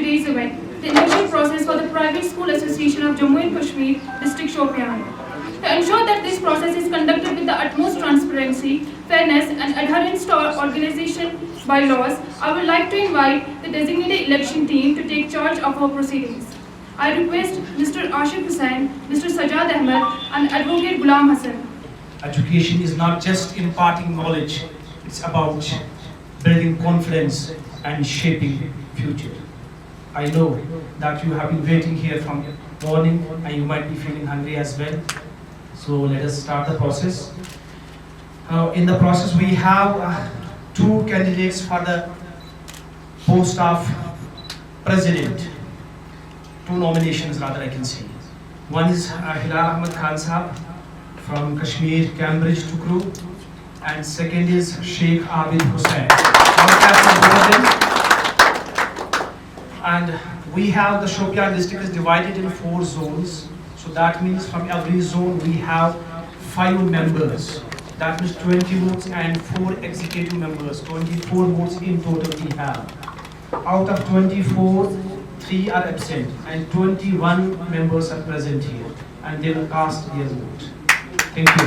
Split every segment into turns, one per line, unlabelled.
today's event, the election process for the Private School Association of Jammu and Kashmir, District Shopian. To ensure that this process is conducted with the utmost transparency, fairness and adherence to our organization bylaws, I would like to invite the designated election team to take charge of our proceedings. I request Mr. Ashif Hussain, Mr. Sajjad Ahmed and Advocate Ghulam Hassan.
Education is not just imparting knowledge, it's about building confidence and shaping future. I know that you have been waiting here from morning and you might be feeling hungry as well. So let us start the process. In the process we have two candidates for the post of president. Two nominations rather I can say. One is Hilal Ahmed Khan Sahab from Kashmir, Cambridge, Tukru, and second is Sheikh Abid Hussain. And we have the Shopian district is divided in 4 zones. So that means from every zone we have 5 members. That means 20 votes and 4 executive members. 24 votes in total we have. Out of 24, 3 are absent and 21 members are present here and they will cast their vote. Thank you.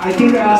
I think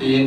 3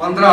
15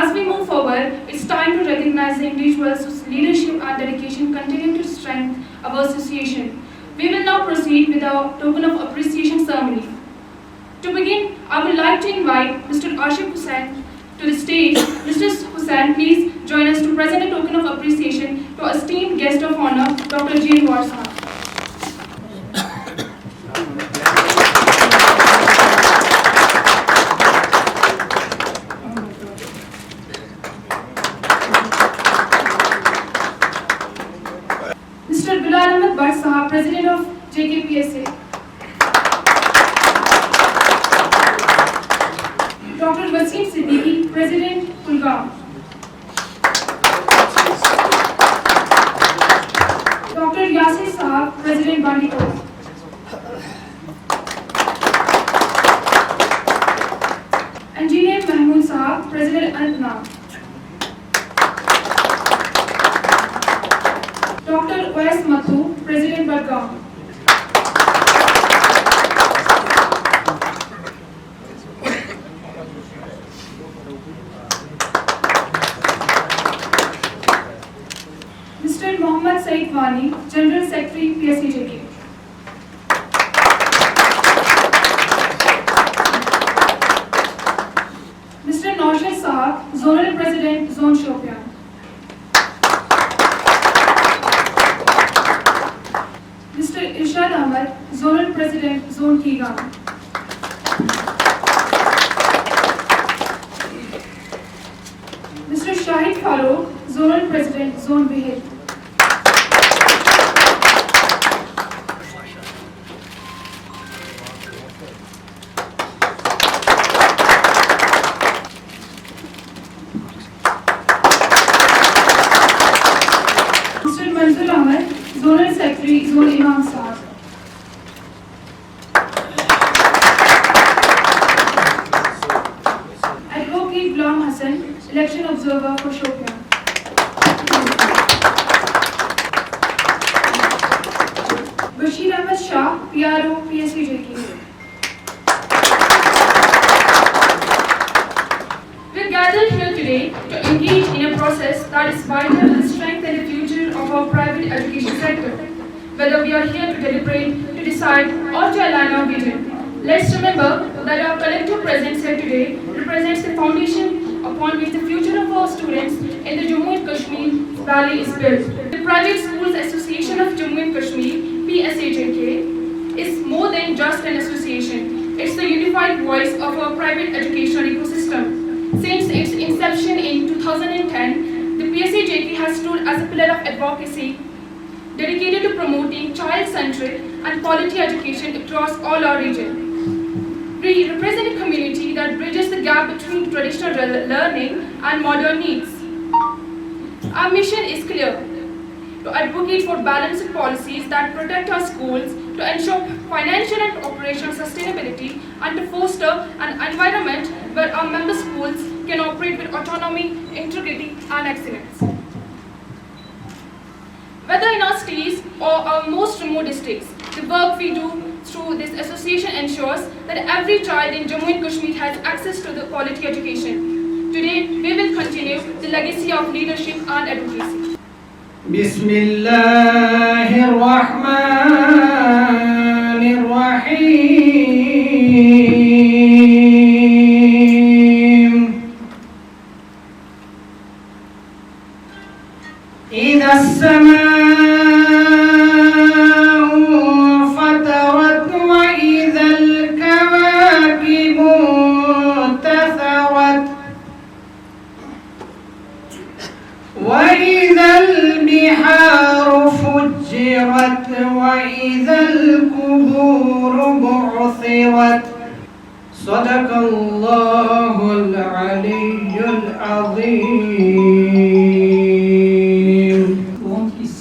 As we move forward, it's time to recognize the individuals whose leadership and dedication continue to strengthen our association. We will now proceed with our token of appreciation ceremony. To begin, I would like to invite Mr. Ashif Hussain to the stage. Mr. Hussain, please join us to present a token of appreciation to our esteemed guest of honor, Dr. Jane Warsaw. Mr. Bilal Ahmed Bhatt Sahab, President of JKPSA. Dr. Wasim Siddiqui, President, Kulgam. Dr. Yasir Sahab, President, Bandipur. Engineer Mahmood Sahab, President, Anantnag. Dr. Y.S. Mathu, President, Budgam. Said Wani, General Secretary, PSAJK. Mr. Naushad Sahab, Zonal President, Zone Shopian. Mr. Irshad Ahmed, Zonal President, Zone Kigam. Mr. Shahid Farooq, Zonal President, Zone Behel. Mr. Manzur Ahmed, Zonal Secretary, Zone Imam Sahab. Advocate Ghulam Hassan, Election Observer for Shopian. Bashir Ahmed Shah, PRO, PSAJK. We are gathered here today to engage in a process that is vital to strengthen the future of our private education sector. Whether we are here to deliberate, to decide, or to align our vision, let's remember that our collective presence here today represents the foundation upon which the future of our students in the Jammu and Kashmir Valley is built. The Private Schools Association of Jammu and Kashmir, PSAJK, is more than just an association. It's the unified voice of our private educational ecosystem. Since its inception in 2010, the PSAJK has stood as a pillar of advocacy dedicated to promoting child-centric and quality education across all our region. We represent a community that bridges the gap between traditional learning and modern needs. Our mission is clear: to advocate for balanced policies that protect our schools, to ensure financial and operational sustainability, and to foster an environment where our member schools can operate with autonomy, integrity, and excellence. Whether in our cities or our most remote districts, the work we do through this association ensures that every child in Jammu and Kashmir has access to the quality education. Today, we will continue the legacy of leadership and advocacy.
إذا السماء فطرت وإذا الكواكب انتثرت وإذا البحار فجرت وإذا القبور بعثرت صدق الله العلي العظيم.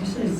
This is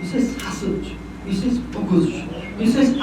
this is hasad, this is buguz, this is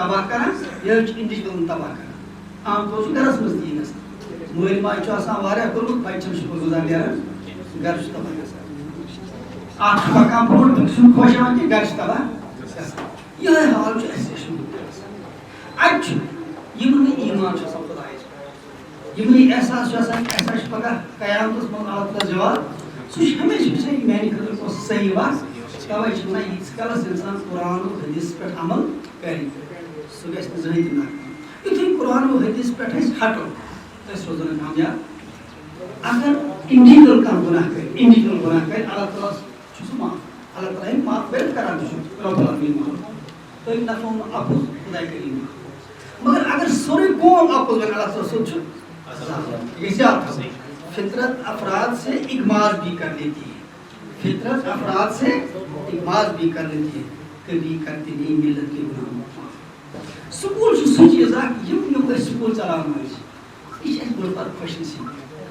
تباہ کران یہ انڈیویجول تباہ کران عام طور گھرس مز تی گژھان مول ماج آسان واریاہ کوٚرمُت بچہِ چھِنہٕ شُکر گُزار نیران گھر چھُ تباہ گژھان اکھ چھُ پکان برونٛٹھ بیٚکہِ سُنٛد خۄش یِوان کہِ گھر چھُ تباہ گژھان یِہوٚے حال چھُ اَسہِ اَتہِ چھُ یِمن نہٕ ایٖمان چھُ آسان خۄدایَس پٮ۪ٹھ یِمن یہِ احساس چھُ آسان کہِ اَسہِ چھُ پگاہ قیامتس منٛز اللہ تعالیٰ جواب سُہ چھُ ہمیشہِ بِچٲرۍ میانہِ خٲطرٕ کۄس صحیح وَتھ تَوَے چھِ وَنان ییٖتِس کالس اِنسان قرآن و حدیٖثس پٮ۪ٹھ عمل کرِ سُہ گژھِ نہٕ زٕہٕنۍ تہِ ناکام یُتھُے قرآن و حدیٖثس پٮ۪ٹھ أسۍ ہٹو أسۍ روزو نہٕ کامیاب اگر انڈیویجول کانٛہہ گۄناہ کرِ انڈیویجول گۄناہ کرِ اللہ تعالیٰ چھُ سُہ معاف اللہ تعالیٰ ہیٚکہِ معاف کٔرِتھ کران تہِ چھُ رۄب العالمیٖن معاف تٔمۍ نفرو نہٕ اپُز خۄداے کٔرِنۍ معاف مگر اگر سورُے قوم اپُز وَنہِ اللہ تعالیٰ سُہ چھُ یہ زیادہ فطرت افراد سے اغماض بھی کر لیتی ہے فطرت افراد سے اغماض بھی کر لیتی ہے کبھی کرتے نہیں ملت کے گناہ سکول چھُ سُہ چیٖز اکھ یِم أسۍ سکوٗل چلاوان ٲسۍ یہِ چھِ اَسہِ بٔڑ بار خوش نصیٖب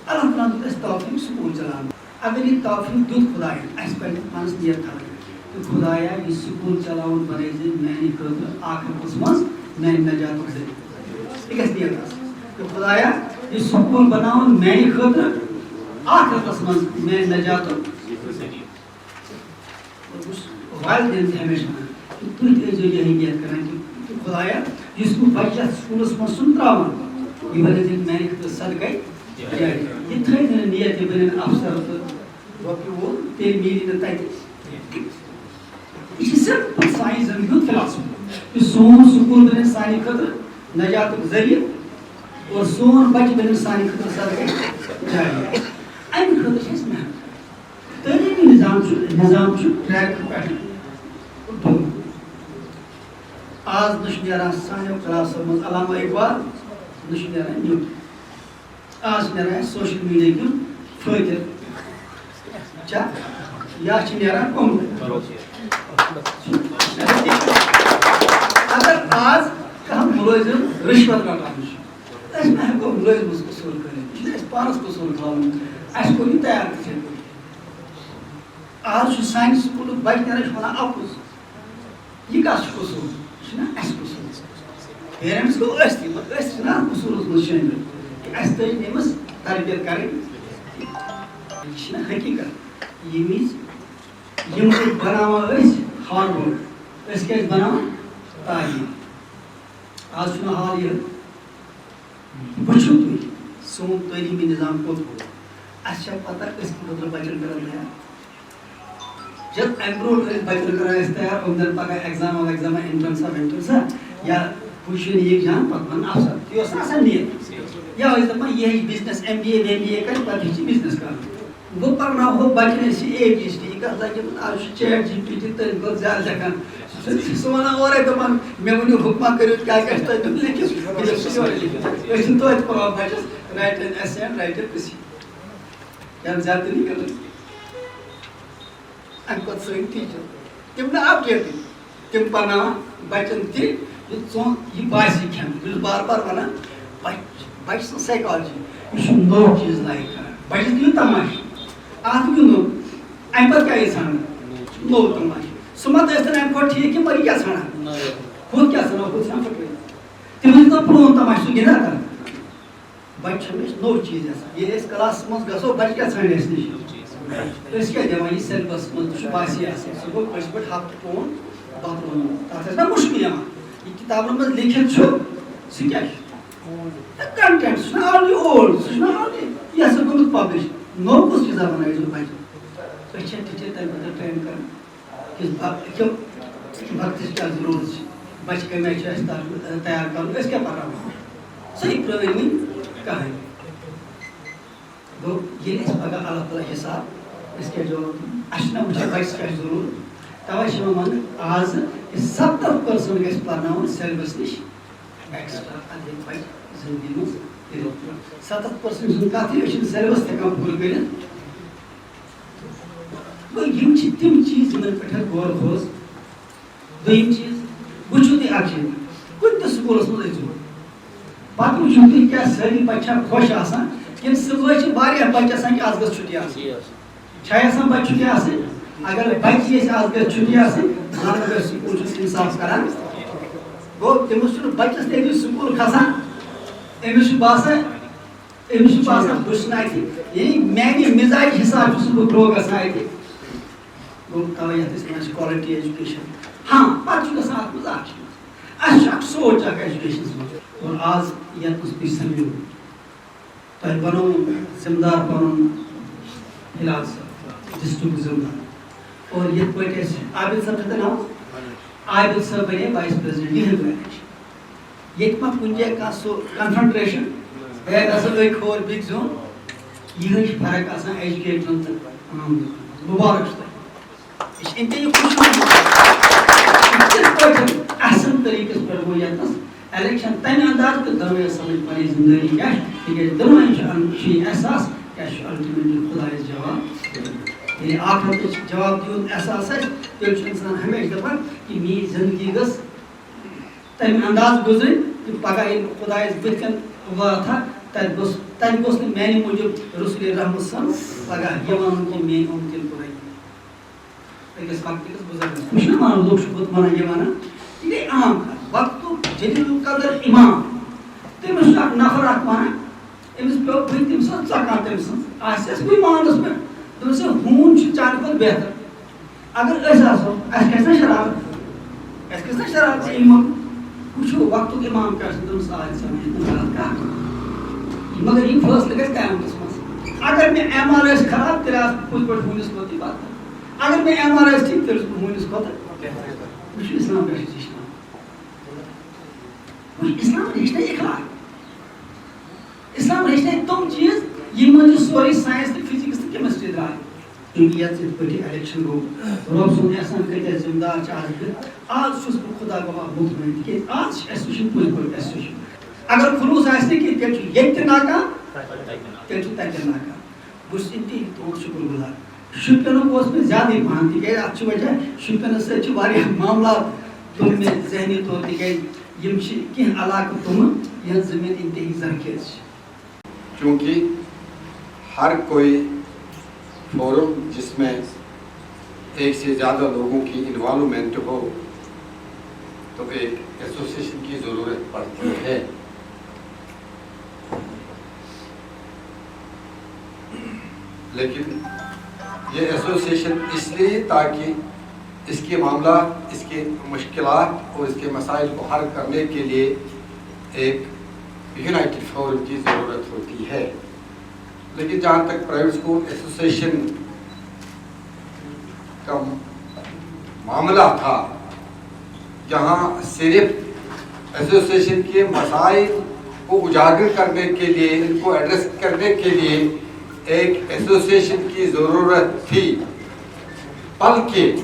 اللہ تعالیٰ دیُت اَسہِ توفیٖق سکوٗل چلاوان اگر یہِ توفیٖق دیُت خۄدایَن اَسہِ پَزِ پانَس نیت تھاوٕنۍ تہٕ خۄدایا یہِ سکوٗل چلاوُن بنٲے زِ میانہِ خٲطرٕ آخرتس منٛز میانہِ نجاتُک ذٔریعہٕ یہِ گژھِ نیت آسٕنۍ تہٕ خۄدایا یہ سکول بناون میانہِ خٲطرٕ آخرتس منٛز میانہِ نجاتُک والدین تہِ ہمیشہِ وَنان تُہۍ تہِ ٲسۍزیو یِہٕے نیت کران کہِ خۄدایا یُس بہٕ بچہِ یتھ سکوٗلس منٛز چھُسَن تراوان یہِ بنٲے زِ میانہِ خٲطرٕ صدقے جاری یہِ تھٲیِو نہٕ نیت یہِ بنن افسر تہٕ رۄپیہِ وول تیٚلہِ میلہِ نہٕ تتہِ یہِ چھِ سمپل سانہِ زندگی ہُنٛد فلاسفی یہِ سون سکوٗل بنہِ سانہِ خٲطرٕ نجاتُک ذٔریعہٕ اور سون بچہ بنن سانہِ خٲطرٕ صدقے جاری امہِ خٲطرٕ چھِ اَسہِ محنت تعلیٖمی نظام چھُ ٹریک پٮ۪ٹھ دوٚن آز نہ چھُ نیران سانیو کلاسو منٛز علامہ اقبال نہ چھُ نیران نیُن آز چھُ نیران اَسہِ سوشل میٖڈیا کیُن فٲیدٕ چھا یا چھِ نیران کۄنٛگ اگر آز کانٛہہ مُلٲزِم رِشوت رٹان چھُ أسۍ ما ہٮ۪کو مُلٲزمَس قصوٗر کٔرِتھ یہِ چھُ اَسہِ پانَس قصوٗر تھاوُن اَسہِ کوٚر یہِ تیار تِتھَے پٲٹھۍ آز چھُ سانہِ سکوٗلُک بچہِ نیران چھُ وَنان اَپُز یہِ کَس چھُ قصوٗر یہِ چھُنہ اَسہِ قصوٗر پیرنٹس گوٚو أسۍ تہِ مگر أسۍ چھِنہ اَتھ قصوٗرَس منٛز شٲمِل کہِ اَسہِ تٔج أمِس تربیت کَرٕنۍ یہِ چھِنہ حقیٖقت ییٚمہِ وِزِ یِم أسۍ بناوان ٲسۍ ہارڈ ؤرٕک أسۍ کیٛاہ ٲسۍ بناوان تعلیٖم آز چھُنہ حال یہِ وٕچھِو تُہۍ سون تعلیٖمی نظام کوٚت گوٚو اَسہِ چھا پتہ أسۍ کِتھ خٲطرٕ بچن کران تیار جب امہِ برونٛٹھ ٲسۍ بچن کران أسۍ تیار یِم دَپن پگاہ ایگزاما اِنٹرنسا وِنٹرنسا یا پُشن ایگزام پتہٕ بنن افسر تی اوس نہ آسان نیت یا ٲسۍ دپان یہِ ہیٚچھِ بِزنس ایم بی اے کرِ پتہٕ ہیٚچھِ بِزنس کرُن وۄنۍ پرناوہو بچن أسۍ یہِ ABCD یہِ کتھ لگہِ آز چھُ ChatGPT تٔمۍ کھۄتہٕ زیادٕ لیکھان سُہ وَنان اورَے دَپان مےٚ ؤنِو حُکما کٔرِو کیٛاہ گژھِ تۄہہِ دیُن لیکھِتھ أسۍ چھِنہٕ توتہِ پاوان بَچَس رایٹ این ایسے اینڈ رایٹ اے پرٛوسیٖجر یا زیادٕ تہِ نہٕ کَرُن اَمہِ پَتہٕ سٲنۍ ٹیٖچر تِم نہٕ اَپڈیٹٕے تِم پَرناوان بَچَن تہِ یہِ باسہِ کھٮ۪ن بہٕ چھُس بار بار وَنان بَچہِ سٕنٛز سایکالجی یہِ چھُ نوٚو چیٖز لایِک کران بَچَس دِیِو تَماشہٕ اَتھ گِنٛدُن اَمہِ پَتہٕ کیٛاہ یہِ ژھانٛڈان نوٚو تَماشہٕ سُہ مہ ٲسۍ تَن اَمہِ کھۄتہٕ ٹھیٖک کہِ مگر یہِ کیٛاہ ژھانٛڈان ہُتھ کیٛاہ ژھانٛڈان ہُتھ ژھانٛڈان پھٕٹرٲیِتھ تِم ٲسۍ دَپان پرٛون تَماشہٕ سُہ گِنٛدان کران بَچہِ چھِ ہمیشہِ نوٚو چیٖز یَژھان ییٚلہِ أسۍ کلاسَس منٛز گژھو بَچہِ کیٛاہ ژھانٛڈِ اَسہِ نِش أسۍ کیٛاہ دِوان یہِ سیلبَس منٛز تہِ چھُ باسی آسان سُہ گوٚو أسۍ پٲٹھۍ ہفتہٕ پوٚن پَتہٕ روٚنمُت تَتھ ٲسۍ نہ مُشکِل یِوان یہِ کِتابَن منٛز لیکھِتھ چھُ سُہ کیٛاہ چھُ کَنٹٮ۪نٹ سُہ چھُنہ آلریڈی اولڈ سُہ چھُنہ آلریڈی یہِ ہسا گوٚمُت پَبلِش نوٚو کُس چیٖزا بَنٲیزیو بَچہِ أسۍ چھِ ٹیٖچر تَمہِ خٲطرٕ ٹرٛین کران وقتٕچ کیٛاہ ضروٗرت چھِ بَچہِ کَمہِ آیہِ چھِ اَسہِ تیار کَرُن أسۍ کیٛاہ پَرناوو صحیح پرٛٲنۍ کٕہٕنۍ گوٚو ییٚلہِ اَسہِ پگاہ اللہ تعالیٰ حِساب أسۍ کیٛاہ جواب دِمو اَسہِ چھُنہ وٕچھان بَچَس کیٛاہ چھِ ضروٗرت تَوَے چھِ یِوان وَننہٕ آز کہِ 70% گژھِ پَرناوُن سیلبَس نِش ایکٕسٹرا اَدٕ ہیٚکہِ بَچہِ زِندگی منٛز کٔرِتھ 70% ہُنٛد کَتھٕے أسۍ چھِنہٕ سیلبَس تہِ ہٮ۪کان پوٗرٕ کٔرِتھ گوٚو یِم چھِ تِم چیٖز یِمن پٮ۪ٹھ اَسہِ غور کھوژ دوٚیِم چیٖز وٕچھِو تُہۍ اکھ چیٖز کُنہِ تہِ سکوٗلَس منٛز أژِو پَتہٕ وٕچھِو تُہۍ کیٛاہ سٲری بَچہِ چھا خۄش آسان کِنہٕ صُبحٲے چھِ واریاہ بَچہِ آسان کہِ آز گٔژھ چھُٹی آسٕنۍ چھا یَژھان بَچہِ چھُٹی آسٕنۍ اگر بَچہِ ییٚژھِ آز گٔژھ چھُٹی آسٕنۍ زَن گژھِ سکوٗل چھُس اِنصاف کران گو تمس بچس تھی سکول کھسان امس باسان بس یعنی میانہ مزاج حساب بہ گرو گھان گو توے یتھ کوالٹی ایجوکیشن ہاں پتہ گھان ات مز اخ سوچ اخ ایجوکیشن مز اور آز یت تھی سمجھو تہ بنو ذمہ دار پن ہلال صاحب ڈسٹرکٹ ذمہ دار اور یہ پہ عابد صاحب نام عابد صاحب بنے وائس پریزیڈنٹ یہ ما کن جائے کا سو کنفنٹریشن بیگ اصل ایک اور بگ زون یہ فرق آسان ایجوکیشن تو مبارک اس انتہائی خوش احسن طریقے پر گو یتنس الیکشن تمہ انداز تو دونوں سمجھ پنی زندگی کیا تیز دونوں احساس کیا الٹیمیٹلی خدا جواب یعنی آخرت جواب دیون احساس ہے تیل انسان ہمیشہ دپان کہ میری زندگی گس تمہ انداز گزر کہ پگہ خدا بتکن واتھا تن گوس میانہ موجود رسول رحمت صن پگہ یہ ون کہ میری ممکن پورے أکس وقتس بزرگس خوش مان لوگ ونان یہ ونان یہ عام وقت جلیل القدر امام تمس نفر اخ ونان امس پو تم سات ژکان تم سن آسس بہ مانس پہ دس ہون چانہ کھت بہتر اگر اس آسو اس کھسنا شرارت امام وچھو وقت امام کیا دس آج سمجھ مگر یہ فیصلہ گھس قیامتس مز اگر میں ایم آر ایس خراب تیل آس پوز پہ ہونس کھوت بات اگر میں ایم آر ایس ٹھیک تیل ہونس کھوت وچھو اسلام پہ اسلام رشتہ اخلاق اسلام رشتہ تم چیز یہ مجھے سوری سائنس تو فزکس تو کیمسٹری درائے کیونکہ یہ پہ الیکشن گو رب سن احسان کتیا ذمہ دار آج چھس بہ خدا گواہ مطمئن تکیاز آج ایسوشن پوز پہ ایسوشن اگر خلوص آسہ کہ تیل یہ ناکام تیل تتہ ناکام بس انتہائی تہذ شکر گزار شپینک میں زیادہ پہن تکیاز ات وجہ شپینس سی معاملات تم میں ذہنی طور تکیاز یم کی علاقہ تم یہ زمین انتہائی زرخیز
کیونکہ ہر کوئی فورم جس میں ایک سے زیادہ لوگوں کی انوالومنٹ ہو تو ایک ایسوسیشن کی ضرورت پڑتی ہے لیکن یہ ایسوسیشن اس لیے تاکہ اس کے معاملات اس کے مشکلات اور اس کے مسائل کو حل کرنے کے لیے ایک یونائٹڈ فورم کی ضرورت ہوتی ہے لیکن جہاں تک پرائیویٹ اسکول ایسوسیشن کا معاملہ تھا جہاں صرف ایسوسیشن کے مسائل کو اجاگر کرنے کے لیے ان کو ایڈریس کرنے کے لیے ایک ایسوسیشن کی ضرورت تھی بلکہ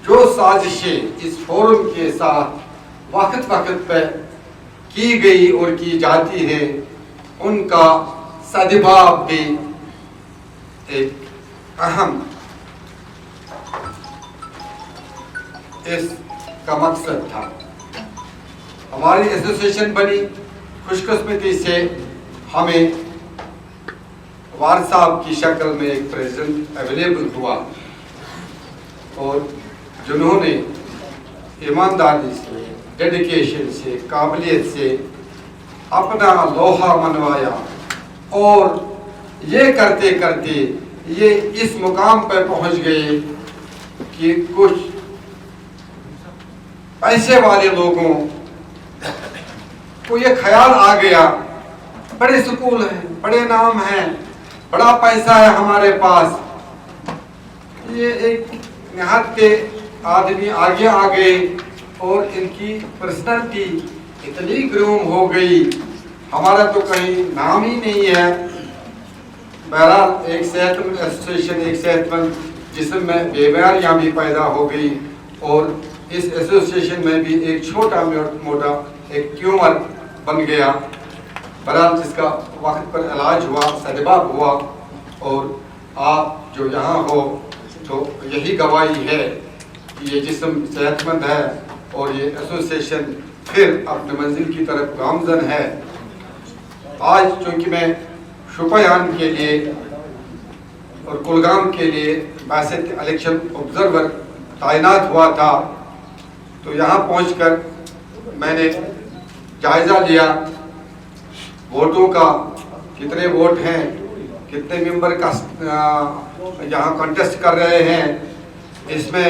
جو سازشیں اس فورم کے ساتھ وقت پہ کی گئی اور کی جاتی ہے ان کا سدباب بھی ایک اہم اس کا مقصد تھا ہماری ایسوسیشن بنی خوش قسمتی سے ہمیں وار صاحب کی شکل میں ایک پریزیڈنٹ اویلیبل ہوا اور جنہوں نے ایمانداری سے ڈیڈیکیشن سے قابلیت سے اپنا لوہا منوایا اور یہ کرتے کرتے یہ اس مقام پر پہنچ گئے کہ کچھ پیسے والے لوگوں کو یہ خیال آ گیا بڑے سکول ہیں بڑے نام ہیں بڑا پیسہ ہے ہمارے پاس یہ ایک نہاد کے آدمی آگے آ گئے اور ان کی پرسنالٹی اتنی گروم ہو گئی ہمارا تو کہیں نام ہی نہیں ہے بہرحال ایک صحت مند ایسوسیشن ایک صحت مند جسم میں بیماریاں بھی پیدا ہو گئی اور اس ایسوسیشن میں بھی ایک چھوٹا موٹا ایک ٹیومر بن گیا بہرحال جس کا وقت پر علاج ہوا سدباب ہوا اور آپ جو یہاں ہو تو یہی گواہی ہے کہ یہ جسم صحت مند ہے اور یہ ایسوسیشن پھر اپنے منزل کی طرف گامزن ہے آج چونکہ میں شوپیان کے لیے اور کلگام کے لیے بحثیت الیکشن آبزرور تعینات ہوا تھا تو تو یہاں پہنچ کر میں نے جائزہ لیا ووٹوں کا، کتنے ووٹ ہیں، کتنے ممبر کا یہاں کنٹیسٹ کر رہے ہیں. اس میں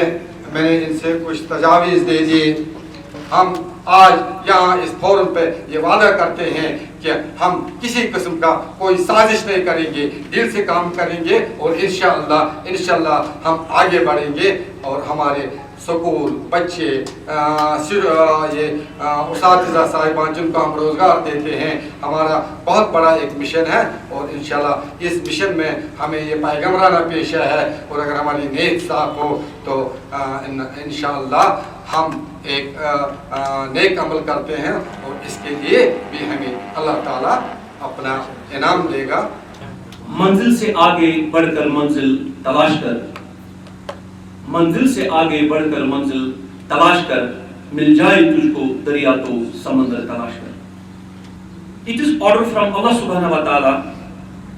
میں نے ان سے کچھ تجاویز دے دی. ہم آج یہاں اس فورم پہ یہ وعدہ کرتے ہیں کہ ہم کسی قسم کا کوئی سازش نہیں کریں گے، دل سے کام کریں گے اور انشاءاللہ ہم آگے بڑھیں گے اور ہمارے سکول بچے یہ اساتذہ صاحبان جن کو ہم روزگار دیتے ہیں، ہمارا بہت بڑا ایک مشن ہے اور انشاءاللہ اس مشن میں ہمیں یہ پیغمبرانہ پیشہ ہے اور اگر ہماری نیت صاف ہو تو انشاءاللہ ہم ایک نیک عمل کرتے ہیں اور اس کے لیے بھی ہمیں اللہ تعالیٰ اپنا انعام دے گا.
منزل سے آگے بڑھ کر منزل تلاش کر، منزل سے آگے بڑھ کر منزل تلاش کر، مل جائے تجھ کو دریا تو سمندر تلاش کر. It is order from Allah subhanahu wa ta'ala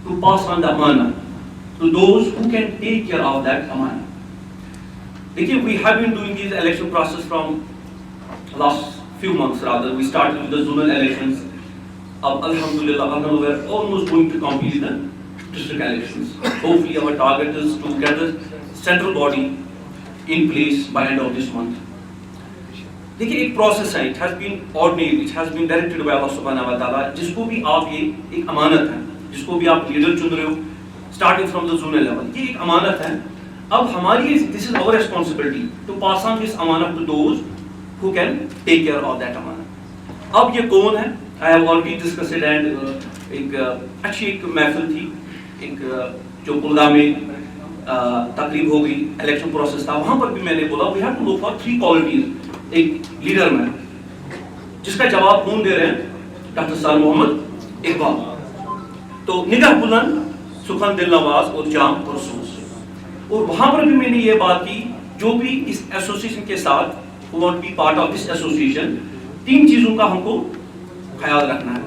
to pass on the amana to those who can take care of that amana. دیکھیے we have been doing this election process from last few months rather. We started with the zonal elections. اب alhamdulillah we are almost going to complete the district elections. Hopefully our target is to get the central body in place by end of this month. دیکھیے ایک process ہے, it has been ordained, it has been directed by Allah subhanahu wa ta'ala. جس کو بھی آپ یہ ایک امانت ہے, جس کو بھی آپ لیڈر چن رہے ہو starting from the zonal level, یہ ایک امانت ہے. اب ہماری this is our responsibility to pass on this amanat to those who can take care of that amanat. اب یہ کون ہے؟ I have already discussed it and ایک اچھی ایک محفل تھی, ایک جو کلگام میں تقریب ہو گئی, الیکشن پروسیس تھا, وہاں پر بھی میں نے بولا we have to look for 3 qualities ایک لیڈر میں, جس کا جواب کون دے رہے ہیں؟ ڈاکٹر سر محمد اقبال. تو نگاہ بلند, سخن دل نواز اور جام پرسوز. اور وہاں پر بھی میں نے یہ بات کی, جو بھی اس ایسوسیشن کے ساتھ who want to be part of this association, 3 چیزوں کا ہم کو خیال رکھنا ہے.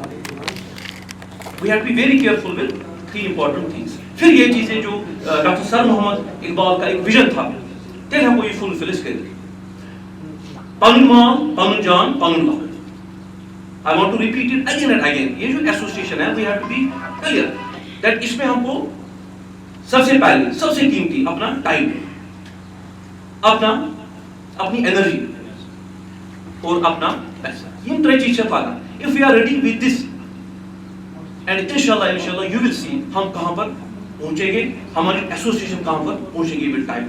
We have to be very careful with 3 important things. پھر یہ چیزیں جو ڈاکٹر سر محمد اقبال کا ایک ویژن تھا, تیل ہم کو یہ فل فلس کریں. پنن مال, پنن جان, پنن لو. I want to repeat it again and again. یہ جو ایسوسیشن ہے, we have to be clear that اس میں ہم کو سب سے پہلے, سب سے قیمتی اپنا ٹائم, اپنی انرجی اور اپنا پیسہ, یہ 3 چیزیں پانا. If we are ready with this, and inshallah you will see ہم کہاں پر پہنچیں گے, ہماری ایسوسیشن کہاں پر پہنچیں گے with time.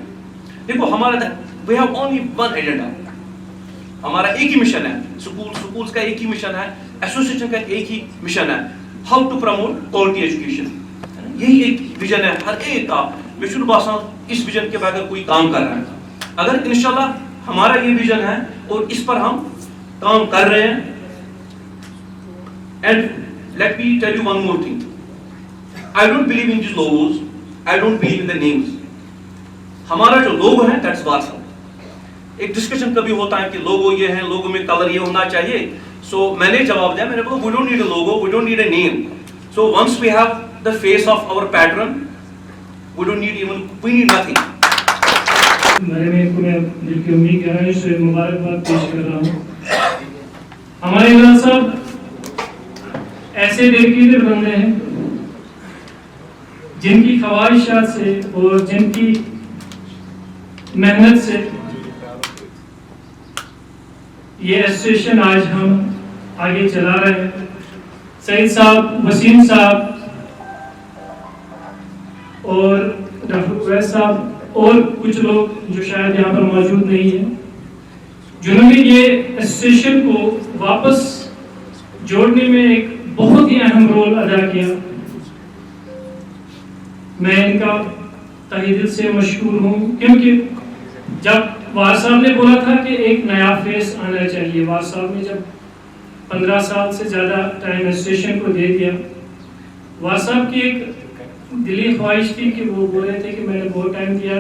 دیکھو ہمارا we have only one agenda, ہمارا ایک ہی مشن ہے, سکولز کا ایک ہی مشن ہے, ایسوسیشن کا ایک ہی مشن ہے, how to promote quality education. یہی ایک ویژن ہے ہر ایک کا. میں شروع باسان اس ویژن کے بغیر کوئی کام کر رہا ہے. اگر انشاءاللہ ہمارا یہ ویژن ہے اور اس پر ہم کام کر رہے ہیں. And let me tell you one more thing. I don't believe in these logos. I don't believe in the names. ہمارا جو لوگو ہے that's WhatsApp. ایک ڈسکشن کبھی ہوتا ہے کہ لوگو یہ ہے, لوگو میں کلر یہ ہونا چاہیے. سو میں نے جواب دیا, میں نے بولا we don't need a logo, we don't need a name. So once we have the face of our patron, we don't need even, we need nothing.
میں دل کی امید گہرائی سے مبارکباد پیش کر رہا ہوں. ہمارے عمران صاحب ایسے ڈیڈیکیٹڈ بندے ہیں جن کی خواہشات سے اور جن کی محنت سے یہ ایسوسیشن آج ہم آگے چلا رہے ہیں. سعید صاحب, وسیم صاحب اور ڈاکٹر اویس صاحب اور کچھ لوگ جو شاید یہاں پر موجود نہیں ہیں, جنہوں نے یہ ایسوسیشن کو واپس جوڑنے میں ایک بہت ہی اہم رول ادا کیا. میں ان کا تہہ دل سے مشکور ہوں, کیونکہ جب وار صاحب نے بولا تھا کہ ایک نیا فیس آنا چاہیے, وار صاحب نے جب 15 سال سے زیادہ ٹائم ایسوسیشن کو دے دیا, وار صاحب کی ایک دلی خواہش تھی کہ وہ بول رہے تھے کہ میں نے بہت ٹائم دیا.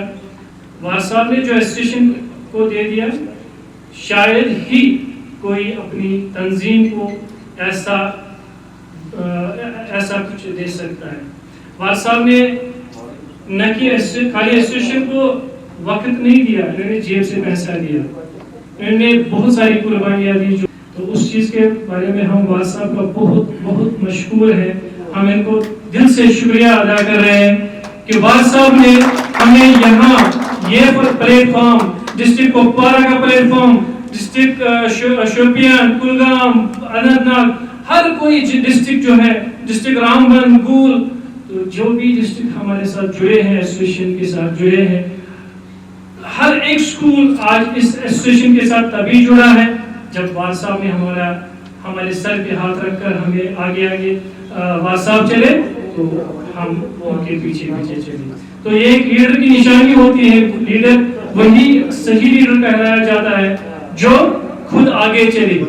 وار صاحب نے جو ایسوسیشن کو دے دیا, شاید ہی کوئی اپنی تنظیم کو ایسا کچھ دے سکتا ہے. وار صاحب نے نہ کہ خالی ایسوسیشن کو وقت نہیں دیا, انہوں نے جیب سے پیسہ دیا. انہوں نے بہت ساری قربانیاں دی. تو اس چیز کے بارے میں ہم واز صاحب کا بہت بہت مشکور ہیں. ہم ان کو دل سے شکریہ ادا کر رہے ہیں کہ واز صاحب نے ہمیں یہاں یہ پلیٹ فارم، ڈسٹرکٹ کپوارہ کا platform, district Shopian, Kulgam, Anantnag, ہر کوئی ڈسٹرکٹ جو ہے، ڈسٹرکٹ رامبن، گول، تو جو بھی ڈسٹرکٹ ہمارے ساتھ جڑے ہیں، ایسوسیشن کے ساتھ جڑے ہیں، ہر ایک سکول آج اس ایسوسیشن کے ساتھ تبھی جڑا ہے جب واز صاحب نے ہمارے سر پہ ہاتھ رکھ کر ہمیں آگے واز صاحب چلے تو ہم ان کے پیچھے چلے. تو یہ ایک لیڈر کی نشانی ہوتی ہے. لیڈر وہی صحیح لیڈر کہلایا جاتا ہے جو خود آگے چلے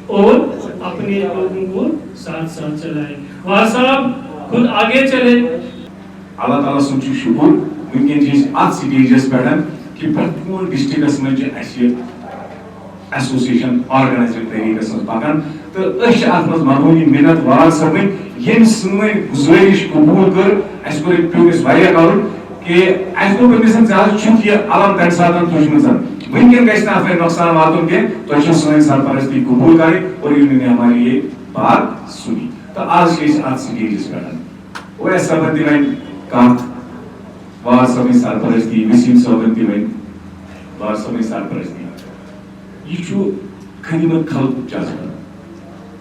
اور اپنے لوگوں کو ساتھ چلائے. واز صاحب خود آگے چلے.
اللہ تعالیٰ سن شکر ونکن ات سٹیجس پہ کہ پرتون ڈسٹرکس مجھے ایسوسیشن آرگنائزڈ طریقے پکان تو ات معمولی محنت واز صاحب یم سن گزارش قبول کر اس پیوس کر کہ اس زیادہ چھٹ یہ علم تمہ سات تجم ونکن گھس نا نقصان واتن کی تھی سن سرپرستی قبول کریں اور انہوں نے ہماری یہ بات سنی. تو آج ات سٹیجس پہ اویس صاحب تہ ون کت واز صاحب سرپرستی، وسیم صاحب تہ ون واز صاحب سرپرستی. یہ خدمت خلق جذبہ،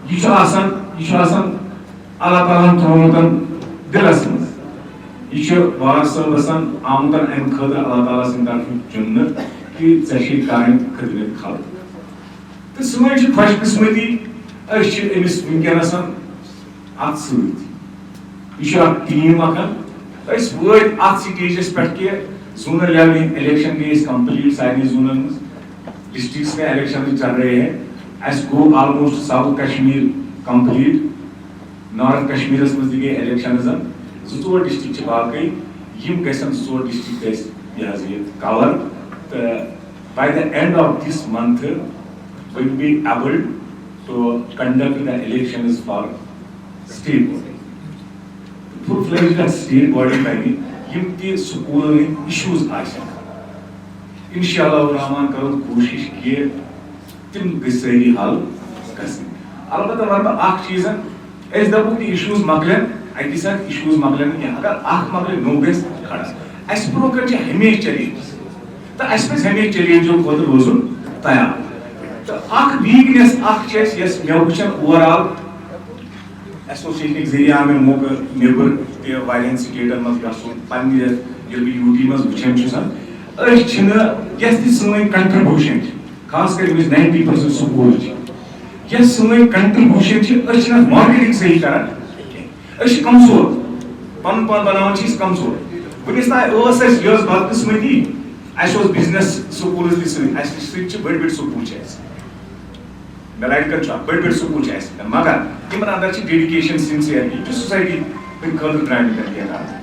یہ اللہ تعالیٰ تھومت دلس مز. یہ واز صاحب آمت امہ خاطر اللہ تعالیٰ سند طرف چنت کہ ژے کریں خدمت خلق. تو سن خوش قسمتی امس ونکینس ات ست یہ ٹیم اس وت ات سٹیجس پہ کہ زونل لیول الیکشن گئی کمپلیٹ سارے زونن مز. ڈسٹرکس میں الیکشن چل رہے ہیں. اس گو almost south Kashmir complete, north کشمیرس مز گئی الیکشن زور ڈسٹرکٹ باقی یم گھن زور ڈسٹرکٹ یہ کور. تو by the end of this month will be able to conduct the elections for state body. Full fledged state body بنی یم تہ سکولن ہند ایشوز آسن انشاءاللہ الرحمن کرو کوشش کہ تم گھری حل گھن. البتہ ون بہ اخ چیز اس دپو کہ ایشوز مکلن اکی ساتھ ایشوز مکلن کی اگر اخ مکل نو گھس کھڑا اس برو ہمیشہ چیلنجز تو اس پہ ہمیشہ چیلنجو خاطر روزن تیار. تو اخ ویکنیس اخ یس مے وچھن اوور آل ایسوسیشن ذریعہ آو مے موقع نیبر تہ واریاہن سٹیٹن مز گژھن پننہ یل بہ یو ٹی مز وچھان چھسن اس یس تہ سن کنٹربیوشن خاص کر 90% سکول یس سن کنٹربیوشن اس مارکیٹنگ صحیح کران اس کمزور پن بناوان کمزور. ونس تام یہ بدقسمتی اس بزنس سکول تہ بڑ بڑ سکول میڈیکل بڑ بڑ سکول مگر تمن اندر ڈیڈیکیشن سنسیئرٹی سوسائٹی خاطر ڈرائیو کران.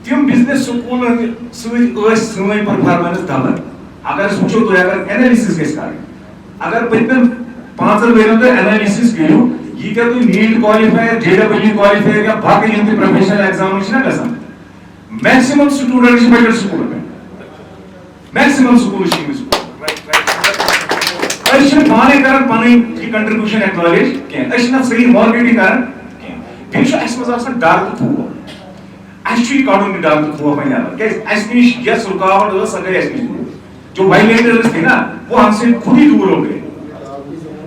تم بزنس سکول سن پرفارمنس دبان. اگر وچو تھی اگر اینالسس گھس کر اگر پتم 5 ؤرین تھی اینالسس کرو یہ تھی نیٹ کوالیفائر JEE کوالیفائر یا باقی یم تہ پروفیشنل ایگزام گھان میکسمم سٹوڈنٹ بڑ سکول پہ میکسمم سکول پانے کران پن کنٹربیوشن ایکنالج کی صحیح مارکیٹنگ کران کی اس مز ڈر تو خوف اس کڑن ڈر تو خوف نش یس رکاوٹ سو گئی نش دور. جو وائلیٹرز تھے نا وہ ہم سے خود ہی دور ہو گئے.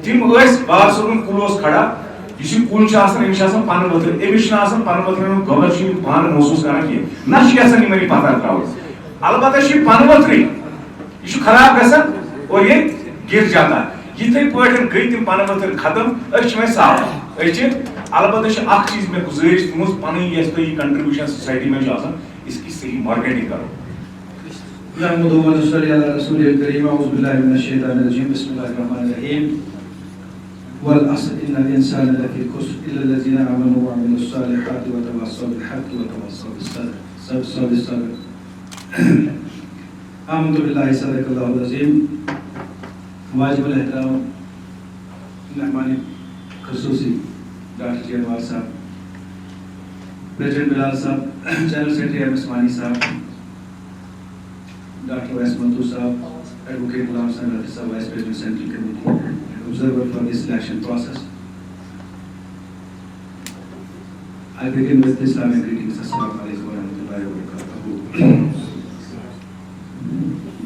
تم باغ صبن کل کھڑا یہ کل امس پن وتر امس پن وتر گوبر پان محسوس کران کی نہ یھان پتھر ترا البتہ پن وتری یہ خراب گھان اور یہ گر جاتا ہے. یتھے پہ گئی تم پن وتر ختم وی صاف البتہ اخ چیز میں گزارش تمہ پن یس تھی کنٹربیوشن سوسائٹی میں اس کی صحیح مارکیٹنگ کرو.
نحمد و نصلی علی رسول الکریم. اعوذ باللہ من الشیطان الرجیم. بسم اللہ الرحمن الرحیم. والعصر ان الانسان لفی خسر الا الذین آمنوا وعملوا الصالحات وتواصوا بالحق وتواصوا بالصبر. آمنت باللہ صدق اللہ العظیم. واجب الاحترام مہمان خصوصی ڈاکٹر جیوال صاحب، پریزیڈنٹ بلال صاحب، جنرل سیکرٹری ایم عثمانی صاحب، ڈاکٹر ویس مندو صاحب، Advocate Ghulam Hussain Raza Sahab, Vice President Central Committee, and observer for this election process. I begin with Islamic greetings. Assalamu alaikum wa rahmatullahi wa barakatuh.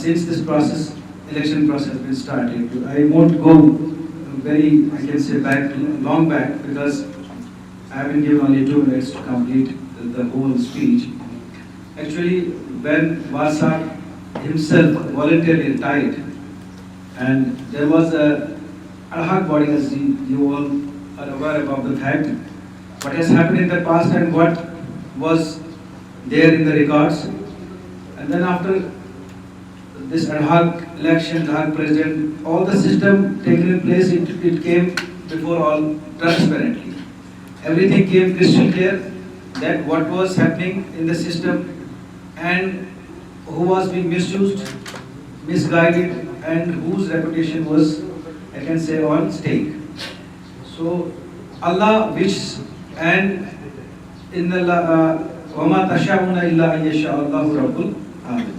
Since this process, election process has been started, I won't go very, I can say long back, because I have been given only 2 minutes to complete the whole speech. Actually, when Warsak himself voluntarily retired, and there was a ad hoc body, as you all are aware about the fact, what has happened in the past and what was there in the records. And then after this ad hoc election, ad hoc president, all the system taken in place, it came before all transparently. Everything came crystal clear that what was happening in the system and who was being misused, misguided, and whose reputation was, I can say, on stake. So Allah wishes, and in the وَمَا تَشَاءُونَ إِلَّا أَن يَشَاءَ اللَّهُ رَبُّ الْعَالَمِينَ.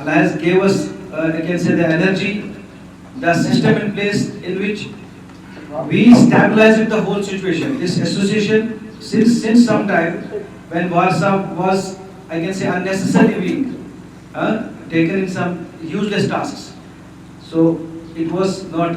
Allah has gave us, I can say, the energy, the system in place in which we stabilized the whole situation. This association, since some time, when Warsaw was, I can say, unnecessarily weak, taken in some useless tasks. So it was not,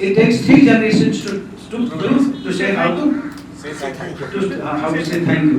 it takes 3 generations to say how to say thank you.